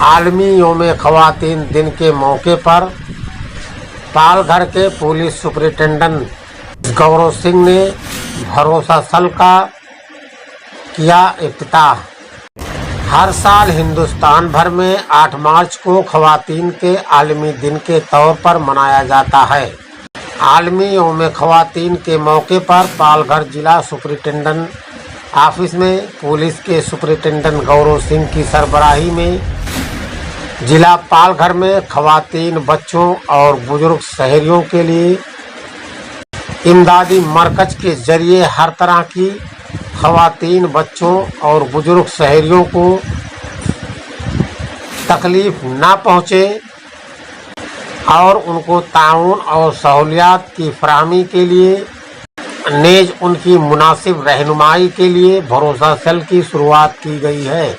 عالمی یوم خواتین دن کے موقع پر پال گھر کے پولیس سپرنٹینڈنٹ گورو سنگھ نے بھروسہ سل کا کیا افتتاح۔ ہر سال ہندوستان بھر میں 8 مارچ کو خواتین کے عالمی دن کے طور پر منایا جاتا ہے۔ عالمی یوم خواتین کے موقع پر پال گھر ضلع سپرنٹینڈنٹ آفس میں پولیس کے سپرنٹینڈنٹ گورو سنگھ کی سربراہی میں ضلع پال گھر میں خواتین، بچوں اور بزرگ شہریوں کے لیے امدادی مرکز کے ذریعے ہر طرح کی خواتین، بچوں اور بزرگ شہریوں کو تکلیف نہ پہنچے اور ان کو تعاون اور سہولیات کی فراہمی کے لیے نیز ان کی مناسب رہنمائی کے لیے بھروسہ سیل کی شروعات کی گئی ہے۔